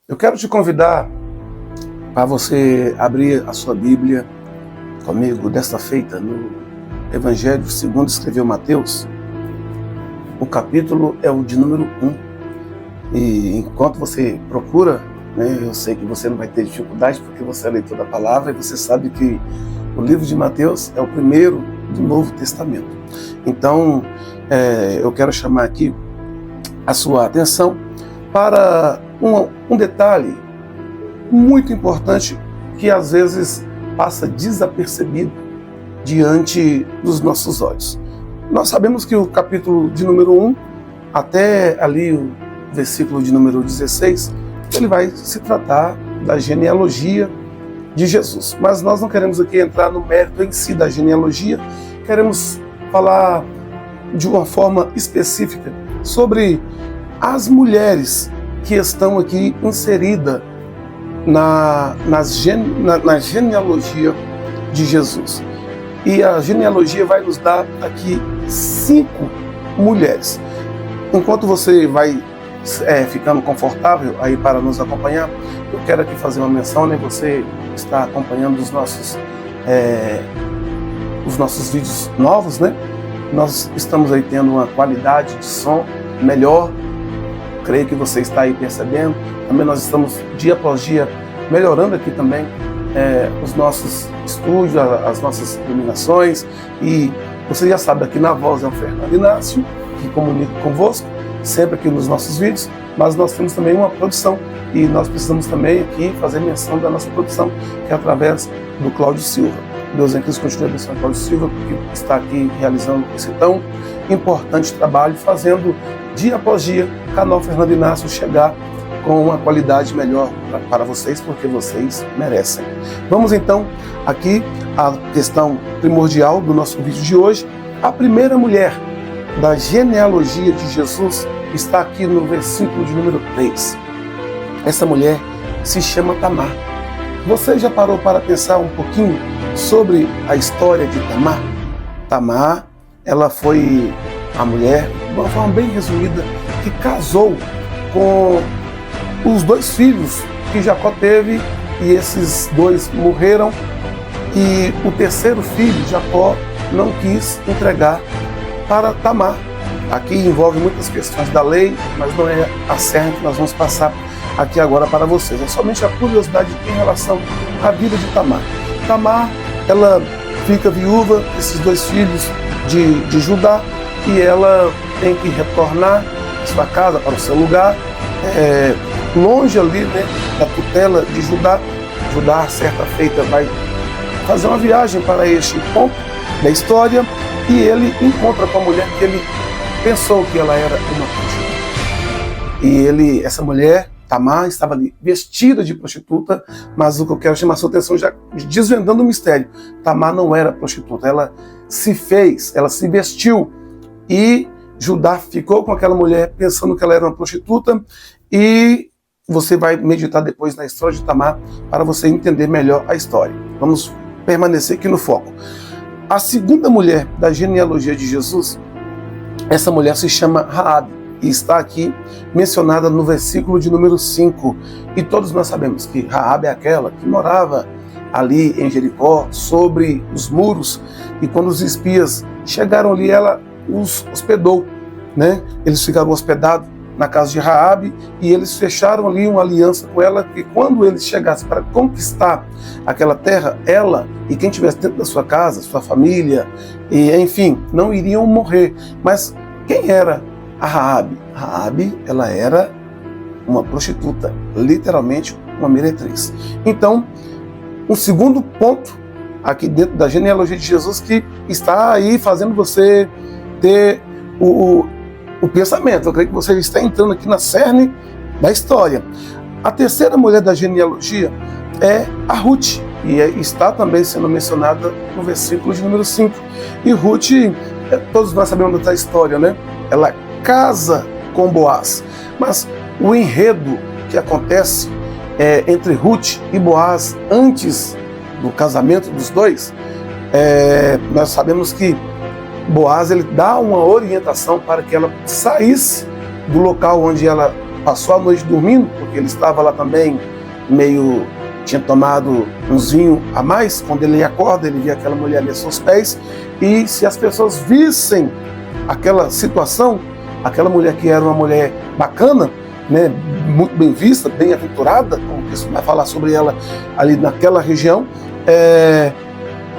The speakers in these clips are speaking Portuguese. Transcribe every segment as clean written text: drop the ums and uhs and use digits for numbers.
Eu quero te convidar para você abrir a sua Bíblia comigo desta feita no Evangelho segundo escreveu Mateus. O capítulo é o de número 1. E enquanto você procura, eu sei que você não vai ter dificuldade porque você é leitor da palavra e você sabe que o livro de Mateus é o primeiro do Novo Testamento. Então, eu quero chamar aqui a sua atenção para um detalhe muito importante que às vezes passa desapercebido diante dos nossos olhos. Nós sabemos que o capítulo de número 1 até ali o versículo de número 16, ele vai se tratar da genealogia de Jesus. Mas nós não queremos aqui entrar no mérito em si da genealogia, queremos falar de uma forma específica sobre as mulheres que estão aqui inseridas na genealogia de Jesus. E a genealogia vai nos dar aqui 5 mulheres. Enquanto você vai ficando confortável aí para nos acompanhar, eu quero aqui fazer uma menção, Você está acompanhando os nossos vídeos novos, Nós estamos aí tendo uma qualidade de som melhor. Creio que você está aí percebendo. Também nós estamos dia após dia melhorando aqui também os nossos estúdios, as nossas iluminações. E você já sabe, aqui na voz é o Fernando Inácio, que comunica convosco, sempre aqui nos nossos vídeos, mas nós temos também uma produção e nós precisamos também aqui fazer menção da nossa produção, que é através do Cláudio Silva. Deus em Cristo continue abençoando Cláudio Silva, porque está aqui realizando esse tão importante trabalho, fazendo dia após dia o canal Fernando Inácio chegar com uma qualidade melhor para vocês, porque vocês merecem. Vamos então aqui à questão primordial do nosso vídeo de hoje. A primeira mulher da genealogia de Jesus está aqui no versículo de número 3. Essa mulher se chama Tamar. Você já parou para pensar um pouquinho sobre a história de Tamar? Tamar, ela foi a mulher, de uma forma bem resumida, que casou com os 2 filhos que Jacó teve, e esses 2 morreram, e o terceiro filho, Jacó, não quis entregar para Tamar. Aqui envolve muitas questões da lei, mas não é a cerne que nós vamos passar aqui agora para vocês. É somente a curiosidade em relação à vida de Tamar. Tamar, ela fica viúva desses 2 filhos de Judá, e ela tem que retornar à sua casa, para o seu lugar, longe ali da tutela de Judá. Judá, certa feita, vai fazer uma viagem para este ponto da história, e ele encontra com a mulher que ele pensou que ela era uma prostituta. E essa mulher, Tamar, estava ali vestida de prostituta, mas o que eu quero chamar a sua atenção, já desvendando o mistério, Tamar não era prostituta, ela se vestiu, e Judá ficou com aquela mulher pensando que ela era uma prostituta, e você vai meditar depois na história de Tamar para você entender melhor a história. Vamos permanecer aqui no foco. A segunda mulher da genealogia de Jesus, essa mulher se chama Raabe, e está aqui mencionada no versículo de número 5. E todos nós sabemos que Raabe é aquela que morava ali em Jericó, sobre os muros, e quando os espias chegaram ali, ela os hospedou, Eles ficaram hospedados na casa de Raabe, e eles fecharam ali uma aliança com ela, que quando eles chegassem para conquistar aquela terra, ela e quem estivesse dentro da sua casa, sua família, e enfim, não iriam morrer. Mas quem era a Raabe? Raabe, ela era uma prostituta, literalmente uma meretriz. Então, um segundo ponto aqui dentro da genealogia de Jesus, que está aí fazendo você ter o pensamento. Eu creio que você está entrando aqui na cerne da história. A terceira mulher da genealogia é a Ruth, e está também sendo mencionada no versículo de número 5. E Ruth, todos nós sabemos da história, Ela casa com Boaz. Mas o enredo que acontece entre Ruth e Boaz antes do casamento dos dois, nós sabemos que Boaz ele dá uma orientação para que ela saísse do local onde ela passou a noite dormindo, porque ele estava lá também tinha tomado um vinho a mais. Quando ele acorda, ele vê aquela mulher ali a seus pés, e se as pessoas vissem aquela situação, aquela mulher que era uma mulher bacana, né, muito bem vista, bem aventurada, como o texto vai falar sobre ela ali naquela região,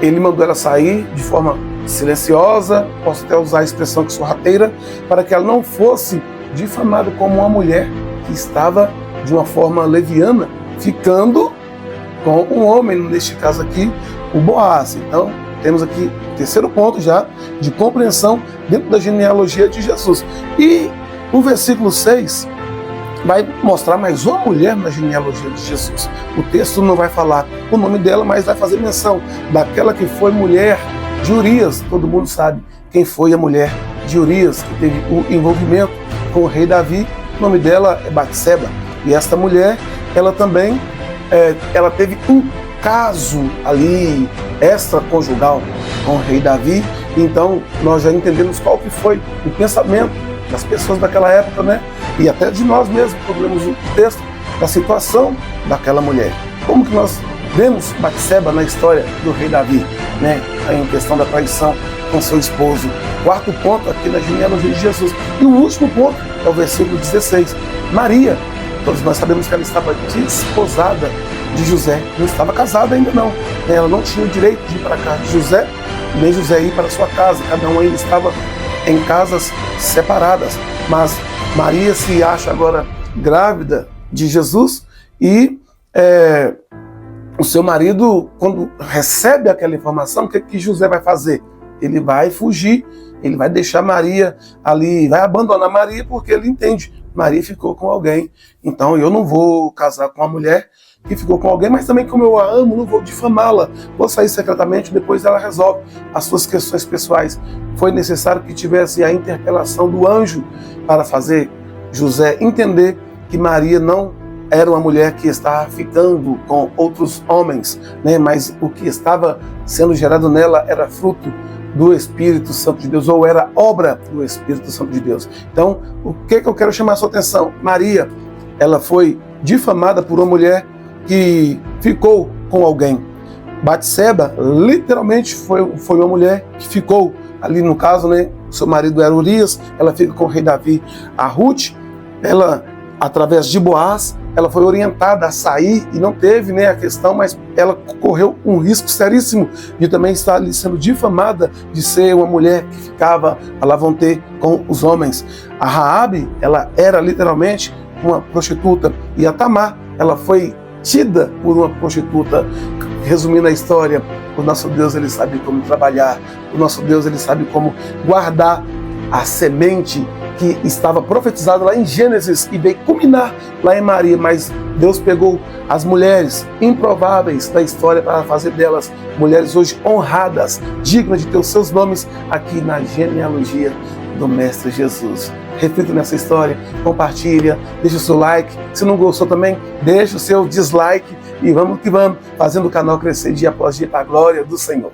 ele mandou ela sair de forma silenciosa, posso até usar a expressão que sorrateira, para que ela não fosse difamada como uma mulher que estava de uma forma leviana, ficando com um homem, neste caso aqui, o Boaz. Então, temos aqui o terceiro ponto já de compreensão dentro da genealogia de Jesus. E o versículo 6 vai mostrar mais uma mulher na genealogia de Jesus. O texto não vai falar o nome dela, mas vai fazer menção daquela que foi mulher de Urias. Todo mundo sabe quem foi a mulher de Urias, que teve o envolvimento com o rei Davi. O nome dela é Batseba. E esta mulher, ela também ela teve um caso ali extraconjugal com o rei Davi. Então nós já entendemos qual que foi o pensamento das pessoas daquela época, né? E até de nós mesmos, quando lemos o texto, da situação daquela mulher. Como que nós vemos Batseba na história do rei Davi, né? Em questão da traição com seu esposo. Quarto ponto aqui na genealogia de Jesus. E o último ponto é o versículo 16. Maria, todos nós sabemos que ela estava desposada de José, não estava casada ainda não. Ela não tinha o direito de ir para a casa de José, nem José ir para a sua casa. Cada um ainda estava em casas separadas. Mas Maria se acha agora grávida de Jesus e o seu marido, quando recebe aquela informação, o que José vai fazer? Ele vai fugir, ele vai deixar Maria ali, vai abandonar Maria, porque ele entende, Maria ficou com alguém, então eu não vou casar com uma mulher que ficou com alguém, mas também como eu a amo, não vou difamá-la, vou sair secretamente, depois ela resolve as suas questões pessoais. Foi necessário que tivesse a interpelação do anjo para fazer José entender que Maria não era uma mulher que estava ficando com outros homens, né? Mas o que estava sendo gerado nela era fruto do Espírito Santo de Deus, ou era obra do Espírito Santo de Deus. Então, o que eu quero chamar a sua atenção? Maria, ela foi difamada por uma mulher que ficou com alguém. Batseba, literalmente, foi uma mulher que ficou ali, no caso, né? Seu marido era Urias, ela fica com o rei Davi. A Ruth, ela, através de Boaz, ela foi orientada a sair e não teve, né, a questão, mas ela correu um risco seríssimo de também estar ali sendo difamada de ser uma mulher que ficava a lavonter com os homens. A Raabe, ela era literalmente uma prostituta, e a Tamar, ela foi tida por uma prostituta. Resumindo a história, o nosso Deus, ele sabe como trabalhar, o nosso Deus, ele sabe como guardar a semente que estava profetizada lá em Gênesis e veio culminar lá em Maria, mas Deus pegou as mulheres improváveis da história para fazer delas mulheres hoje honradas, dignas de ter os seus nomes aqui na genealogia do Mestre Jesus. Reflita nessa história, compartilha, deixa o seu like, se não gostou também, deixa o seu dislike e vamos que vamos, fazendo o canal crescer dia após dia para a glória do Senhor.